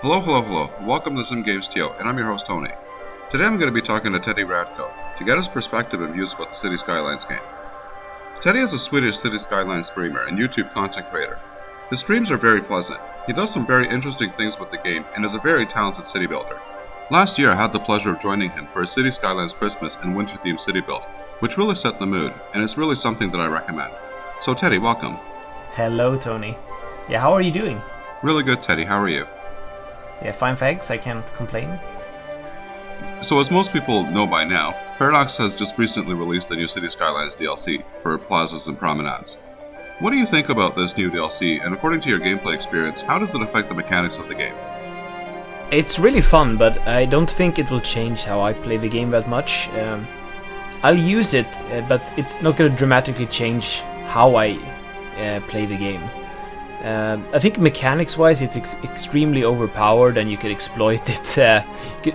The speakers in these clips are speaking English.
Hello, hello, hello. Welcome to Sim Games TO, and I'm your host Tony. Today I'm going to be talking to Teddy Radko to get his perspective and views about the Cities Skylines game. Teddy is a Swedish Cities Skylines streamer and YouTube content creator. His streams are very pleasant. He does some very interesting things with the game and is a very talented city builder. Last year I had the pleasure of joining him for his Cities Skylines Christmas and winter themed city build, which really set the mood, and it's really something that I recommend. So Teddy, welcome. Hello, Tony. Yeah, how are you doing? Really good, Teddy. How are you? Yeah, fine thanks, I can't complain. So as most people know by now, Paradox has just recently released the new Cities Skylines DLC for Plazas and Promenades. What do you think about this new DLC, and according to your gameplay experience, how does it affect the mechanics of the game? It's really fun, but I don't think it will change how I play the game that much. I'll use it, but it's not going to dramatically change how I play the game. I think mechanics-wise it's extremely overpowered and you could exploit it,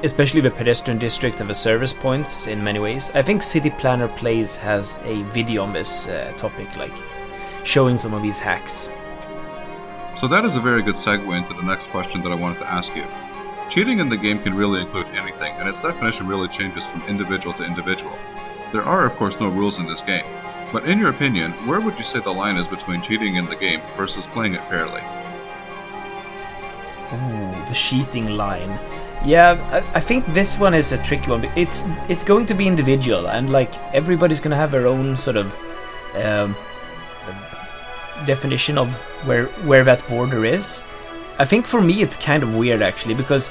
especially the pedestrian district and the service points in many ways. I think City Planner Plays has a video on this topic, like showing some of these hacks. So that is a very good segue into the next question that I wanted to ask you. Cheating in the game can really include anything, and its definition really changes from individual to individual. There are of course no rules in this game. But in your opinion, where would you say the line is between cheating in the game versus playing it fairly? Ooh, the cheating line. Yeah, I think this one is a tricky one. It's going to be individual, and like everybody's going to have their own sort of definition of where that border is. I think for me it's kind of weird actually, because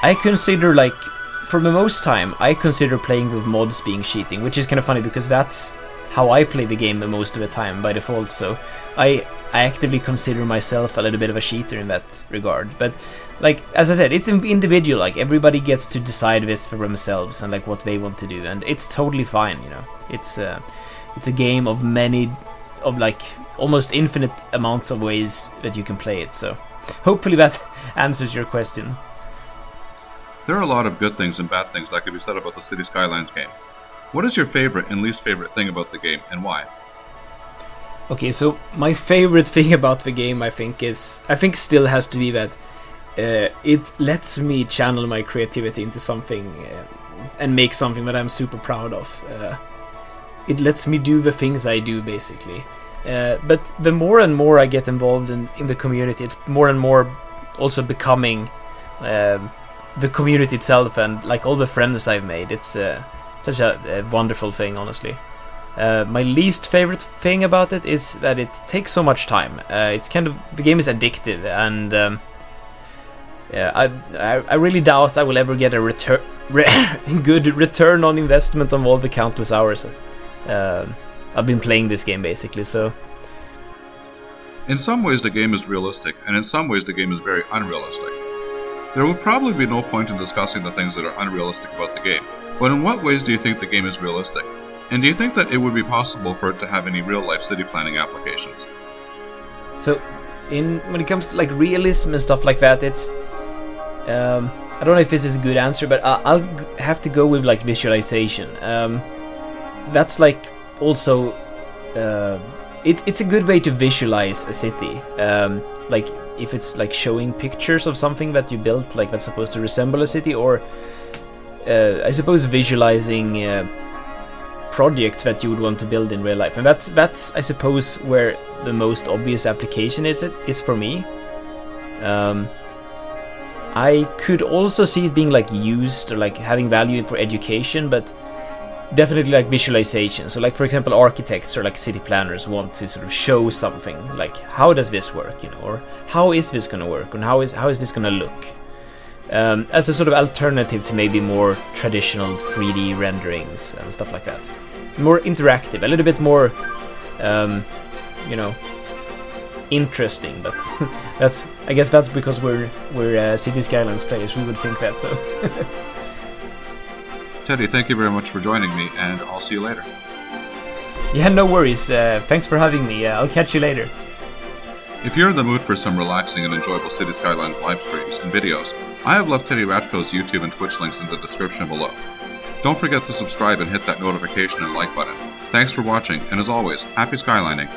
I consider, like, for the most time, I consider playing with mods being cheating, which is kind of funny because that's how I play the game the most of the time by default, so I actively consider myself a little bit of a cheater in that regard. But like, as I said, it's individual, like everybody gets to decide this for themselves and like what they want to do, and it's totally fine, you know. It's a game of like almost infinite amounts of ways that you can play it, so hopefully that answers your question. There are a lot of good things and bad things that could be said about the Cities Skylines game. What is your favorite and least favorite thing about the game, and why? Okay, so my favorite thing about the game, I think still has to be that it lets me channel my creativity into something and make something that I'm super proud of. It lets me do the things I do, basically. But the more and more I get involved in the community, it's more and more also becoming the community itself, and like all the friends I've made. It's such a wonderful thing, honestly. My least favorite thing about it is that it takes so much time. It's kind of, the game is addictive, and I really doubt I will ever get a good return on investment on all the countless hours I've been playing this game, basically. So in some ways the game is realistic, and in some ways the game is very unrealistic. There will probably be no point in discussing the things that are unrealistic about the game. But in what ways do you think the game is realistic? And do you think that it would be possible for it to have any real-life city planning applications? So, when it comes to like realism and stuff like that, it's I don't know if this is a good answer, but I'll have to go with like visualization. That's like also it's a good way to visualize a city. Like if it's like showing pictures of something that you built, like that's supposed to resemble a city, or I suppose visualizing projects that you would want to build in real life, and that's I suppose where the most obvious application is for me. I could also see it being like used or like having value for education, but definitely like visualization. So like, for example, architects or like city planners want to sort of show something, like how does this work, you know, or how is this going to work, and how is this going to look. As a sort of alternative to maybe more traditional 3D renderings and stuff like that. More interactive, a little bit more, you know, interesting. But I guess that's because we're Cities Skylines players. We would think that. So. Teddy, thank you very much for joining me, and I'll see you later. Yeah, no worries. Thanks for having me. I'll catch you later. If you're in the mood for some relaxing and enjoyable Cities Skylines live streams and videos, I have left Teddy Radko's YouTube and Twitch links in the description below. Don't forget to subscribe and hit that notification and like button. Thanks for watching, and as always, happy skylining.